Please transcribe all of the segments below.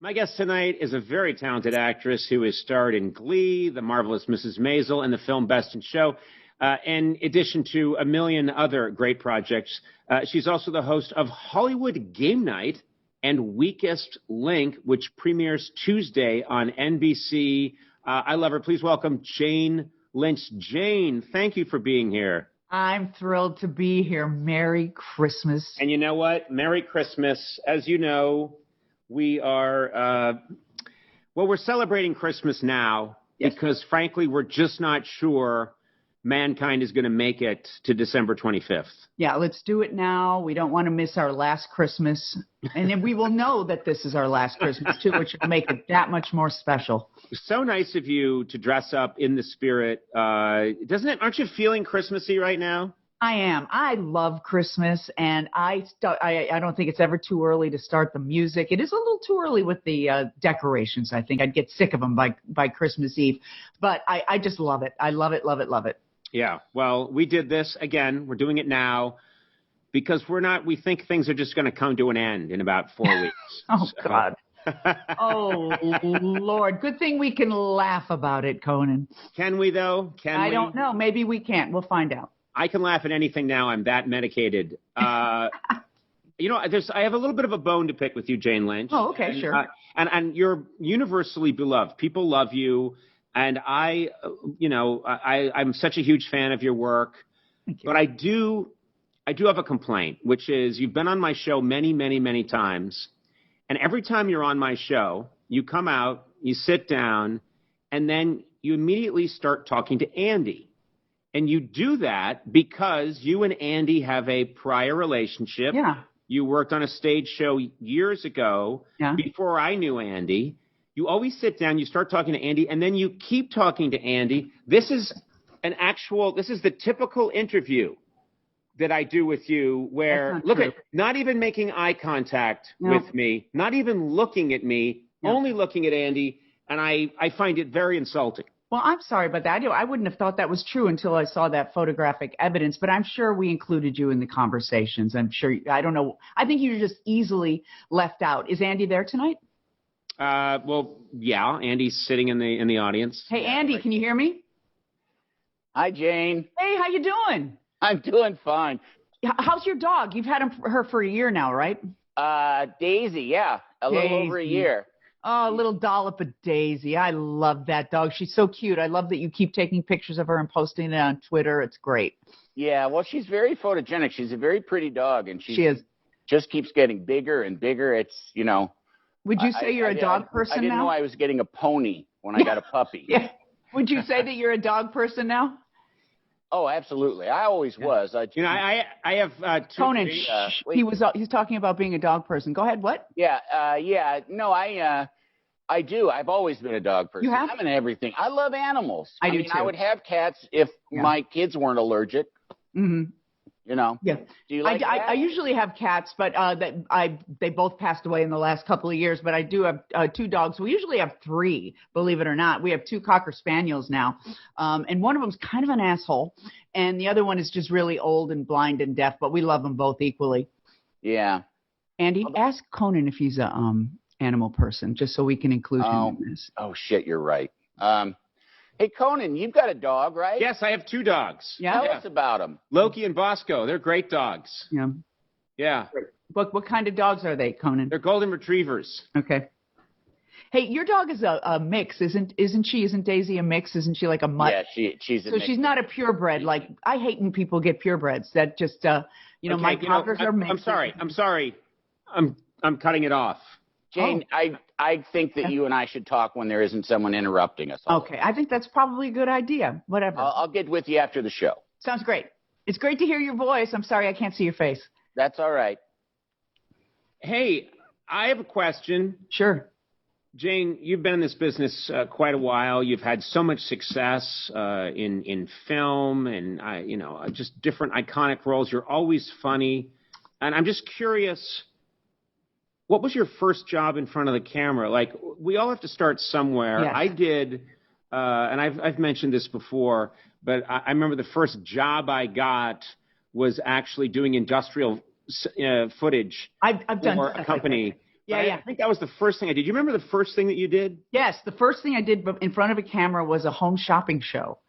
My guest tonight is a very talented actress who has starred in Glee, The Marvelous Mrs. Maisel, and the film Best in Show, in addition to a million other great projects. She's also the host of Hollywood Game Night and Weakest Link, which premieres Tuesday on NBC. I love her. Please welcome Jane Lynch. Jane, thank you for being here. I'm thrilled to be here. Merry Christmas. And you know what? Merry Christmas. As you know, we are, we're celebrating Christmas now because, frankly, we're just not sure mankind is going to make it to December 25th. Yeah, let's do it now. We don't want to miss our last Christmas. And then we will know that this is our last Christmas, too, which will make it that much more special. So nice of you to dress up in the spirit. Doesn't it? Aren't you feeling Christmassy right now? I am. I love Christmas, and I don't think it's ever too early to start the music. It is a little too early with the decorations, I think. I'd get sick of them by Christmas Eve. But I just love it. I love it, love it, love it. Yeah. Well, we did this again. We're doing it now because we think things are just going to come to an end in about 4 weeks. God. Oh, Lord. Good thing we can laugh about it, Conan. Can we, though? I don't know. Maybe we can't. We'll find out. I can laugh at anything now. I'm that medicated. I have a little bit of a bone to pick with you, Jane Lynch. Oh, okay, sure. And you're universally beloved. People love you. And I'm such a huge fan of your work. Thank you. But I do have a complaint, which is you've been on my show many, many, many times. And every time you're on my show, you come out, you sit down, and then you immediately start talking to Andy. And you do that because you and Andy have a prior relationship. Yeah. You worked on a stage show years ago before I knew Andy. You always sit down, you start talking to Andy, and then you keep talking to Andy. This is the typical interview that I do with you where, not even making eye contact with me, not even looking at me, only looking at Andy, and I find it very insulting. Well, I'm sorry about that. I wouldn't have thought that was true until I saw that photographic evidence, but I'm sure we included you in the conversations. I'm sure. I don't know. I think you were just easily left out. Is Andy there tonight? Well, yeah. Andy's sitting in the audience. Hey, Andy, can you hear me? Hi, Jane. Hey, how you doing? I'm doing fine. How's your dog? You've had her for a year now, right? Daisy, a little over a year. Oh, a little dollop of Daisy. I love that dog. She's so cute. I love that you keep taking pictures of her and posting it on Twitter. It's great. Yeah, well, she's very photogenic. She's a very pretty dog, and she is. Just keeps getting bigger and bigger. It's, Would you say you're a dog person now? I didn't know I was getting a pony when I got a puppy. Yeah. Would you say that you're a dog person now? Oh, absolutely. I always was. I have two. Conan, he's talking about being a dog person. Go ahead. What? No, I do. I've always been a dog person. You have? I'm in everything. I love animals. I do too. I would have cats if my kids weren't allergic. Mm-hmm. Yeah. Do you like cats? I usually have cats, but they both passed away in the last couple of years. But I do have two dogs. We usually have three, believe it or not. We have two Cocker Spaniels now, and one of them's kind of an asshole, and the other one is just really old and blind and deaf. But we love them both equally. Yeah. Andy, ask Conan if he's a animal person, just so we can include him in this. Oh shit, you're right. Hey, Conan, you've got a dog, right? Yes, I have two dogs. Yeah? Tell us about them. Loki and Bosco. They're great dogs. Yeah. Yeah. What kind of dogs are they, Conan? They're golden retrievers. Okay. Hey, your dog is a mix, isn't she? Isn't Daisy a mix? Isn't she like a mutt? Yeah, she's a mix. So she's not a purebred. Like, I hate when people get purebreds. That just, my Cockers are mixed. I'm sorry. I'm cutting it off. Jane, I think that you and I should talk when there isn't someone interrupting us. Okay, I think that's probably a good idea. Whatever. I'll get with you after the show. Sounds great. It's great to hear your voice. I'm sorry I can't see your face. That's all right. Hey, I have a question. Sure. Jane, you've been in this business quite a while. You've had so much success in film and just different iconic roles. You're always funny, and I'm just curious. What was your first job in front of the camera? Like, we all have to start somewhere. Yes. I did, and I've mentioned this before, but I remember the first job I got was actually doing industrial footage I've done for a company. Yeah. I think that was the first thing I did. You remember the first thing that you did? Yes, the first thing I did in front of a camera was a home shopping show.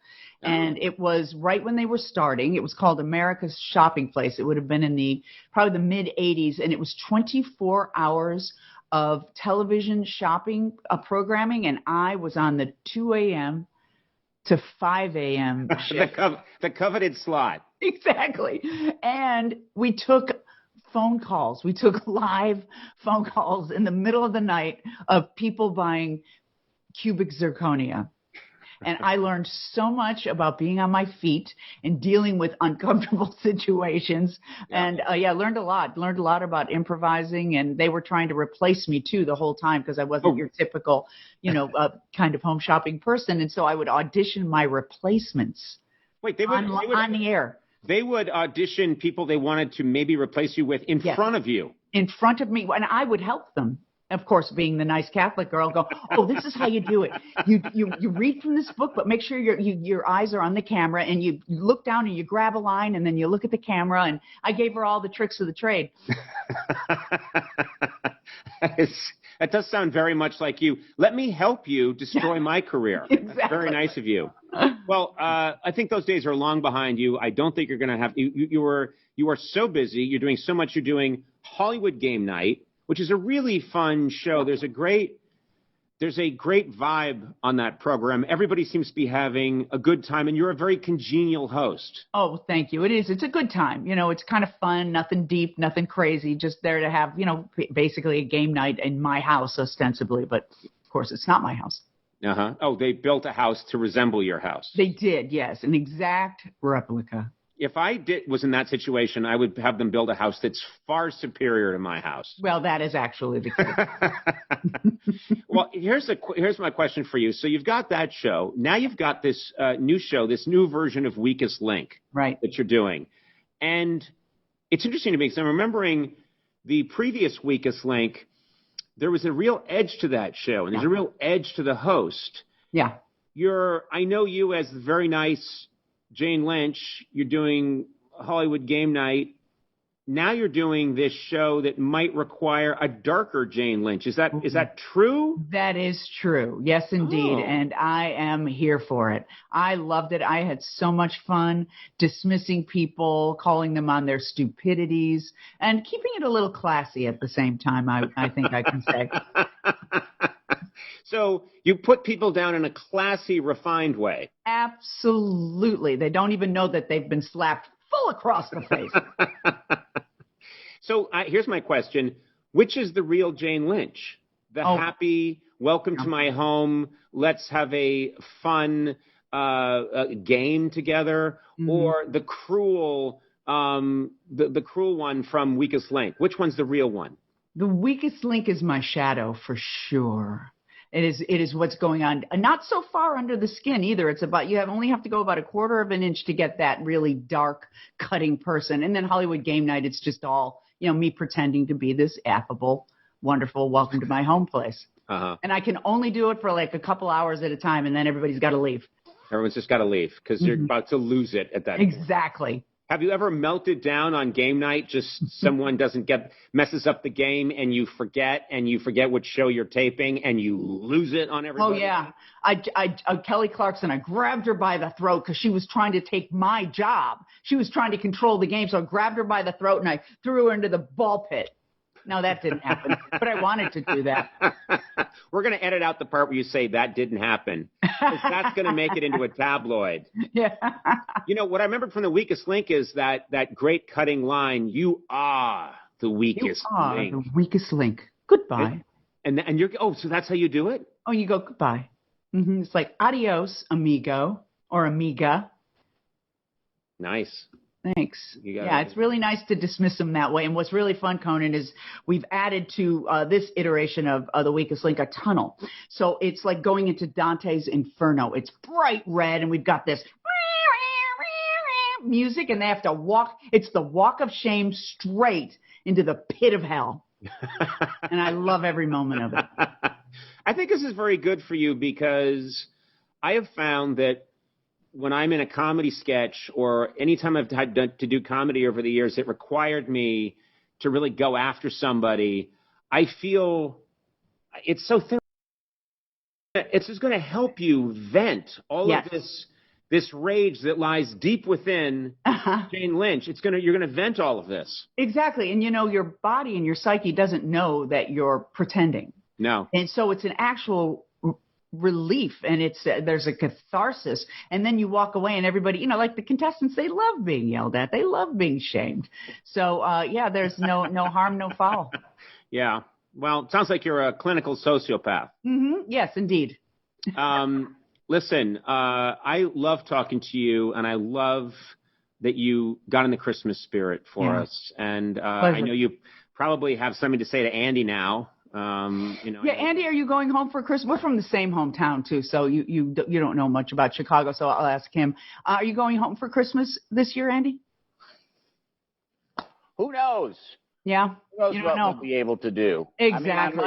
And it was right when they were starting. It was called America's Shopping Place. It would have been in probably the mid 80s. And it was 24 hours of television shopping programming. And I was on the 2 a.m. to 5 a.m. shift. the coveted slot. Exactly. And we took phone calls. We took live phone calls in the middle of the night of people buying cubic zirconia. And I learned so much about being on my feet and dealing with uncomfortable situations. Yeah. And learned a lot. Learned a lot about improvising. And they were trying to replace me too the whole time because I wasn't your typical, kind of home shopping person. And so I would audition my replacements. Wait, they would on the air. They would audition people they wanted to maybe replace you with in front of you. In front of me, and I would help them. Of course, being the nice Catholic girl, go, oh, this is how you do it. You read from this book, but make sure your eyes are on the camera, and you look down and you grab a line, and then you look at the camera. And I gave her all the tricks of the trade. That does sound very much like you. Let me help you destroy my career. Exactly. That's very nice of you. Well, I think those days are long behind you. I don't think you're going to have. You are so busy. You're doing so much. You're doing Hollywood Game Night, which is a really fun show. There's a great vibe on that program. Everybody seems to be having a good time, and you're a very congenial host. Oh, thank you. It is. It's a good time. It's kind of fun, nothing deep, nothing crazy, just there to have, basically a game night in my house ostensibly, but of course it's not my house. Uh-huh. Oh, they built a house to resemble your house. They did, yes, an exact replica. If I was in that situation, I would have them build a house that's far superior to my house. Well, that is actually the case. Well, here's my question for you. So you've got that show. Now you've got this new show, this new version of Weakest Link, right, that you're doing. And it's interesting to me because I'm remembering the previous Weakest Link. There was a real edge to that show, and there's a real edge to the host. Yeah. I know you as the very nice Jane Lynch. You're doing Hollywood Game Night. Now you're doing this show that might require a darker Jane Lynch. Is that true? That is true. Yes, indeed. Oh. And I am here for it. I loved it. I had so much fun dismissing people, calling them on their stupidities, and keeping it a little classy at the same time, I think I can say. So you put people down in a classy, refined way. Absolutely. They don't even know that they've been slapped full across the face. So here's my question. Which is the real Jane Lynch? The happy, welcome to my home, let's have a fun game together, or the cruel the cruel one from Weakest Link? Which one's the real one? The Weakest Link is my shadow for sure. It is what's going on. Not so far under the skin either. It's about only have to go about a quarter of an inch to get that really dark, cutting person. And then Hollywood Game Night, it's just all me pretending to be this affable, wonderful, welcome to my home place. Uh-huh. And I can only do it for like a couple hours at a time, and then everybody's got to leave. Everyone's just got to leave because you're about to lose it at that point. Exactly. Have you ever melted down on game night? Just someone messes up the game and you forget what show you're taping and you lose it on everybody? Oh, yeah. Kelly Clarkson, I grabbed her by the throat because she was trying to take my job. She was trying to control the game. So I grabbed her by the throat and I threw her into the ball pit. No, that didn't happen, but I wanted to do that. We're going to edit out the part where you say that didn't happen, because that's going to make it into a tabloid. Yeah. What I remember from the Weakest Link is that great cutting line, "You are the weakest link." The weakest link. Goodbye. And you're, so that's how you do it? Oh, you go, goodbye. Mm-hmm. It's like, adios, amigo or amiga. Nice. Thanks. Yeah, it's really nice to dismiss them that way. And what's really fun, Conan, is we've added to this iteration of The Weakest Link a tunnel. So it's like going into Dante's Inferno. It's bright red, and we've got this music, and they have to walk. It's the walk of shame straight into the pit of hell. And I love every moment of it. I think this is very good for you because I have found that when I'm in a comedy sketch or anytime I've had to do comedy over the years, it required me to really go after somebody. I feel it's so thin. It's just going to help you vent all of this rage that lies deep within Jane Lynch. You're going to vent all of this. Exactly. And, your body and your psyche doesn't know that you're pretending. No. And so it's an actual relief, and there's a catharsis. And then you walk away and everybody, like the contestants, they love being yelled at. They love being shamed. So, there's no harm, no foul. Yeah. Well, it sounds like you're a clinical sociopath. Mm-hmm. Yes, indeed. Listen, I love talking to you, and I love that you got in the Christmas spirit for us. And I know you probably have something to say to Andy now. Andy, are you going home for Christmas? We're from the same hometown too, so you don't know much about Chicago, so I'll ask him. Are you going home for Christmas this year, Andy? Who knows? Yeah. Who knows what we'll be able to do? Exactly.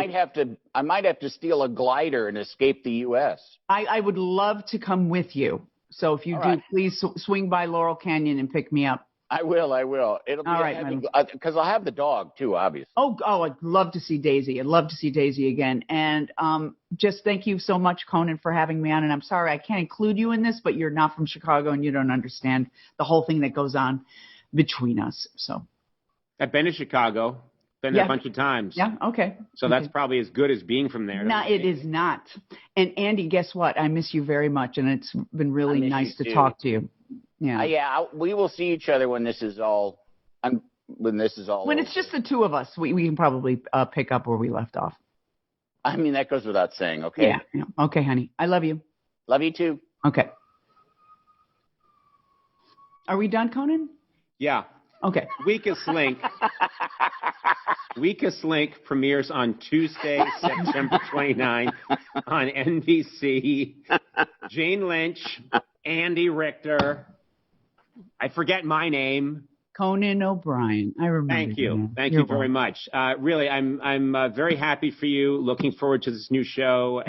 I might have to steal a glider and escape the U.S. I would love to come with you. So if you please swing by Laurel Canyon and pick me up. I will. It'll be all right, because I'll have the dog too, obviously. Oh, I'd love to see Daisy. I'd love to see Daisy again. And just thank you so much, Conan, for having me on. And I'm sorry I can't include you in this, but you're not from Chicago and you don't understand the whole thing that goes on between us. So. I've been to Chicago. Been there a bunch of times. Yeah, okay. So that's probably as good as being from there. No, it is not. And Andy, guess what? I miss you very much, and it's been really nice to talk to you. Yeah. We will see each other when this is all. When it's just the two of us, we can probably pick up where we left off. I mean, that goes without saying. Okay. Yeah. Okay, honey. I love you. Love you too. Okay. Are we done, Conan? Yeah. Okay. Weakest Link premieres on Tuesday, September 29th on NBC. Jane Lynch, Andy Richter. I forget my name. Conan O'Brien. I remember. Thank you. Thank you very much. Really, I'm very happy for you. Looking forward to this new show.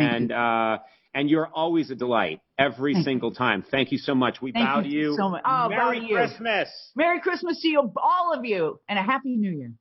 And you're always a delight every single time. Thank you so much. We bow to you. So much. Merry Christmas. Merry Christmas to you, all of you, and a Happy New Year.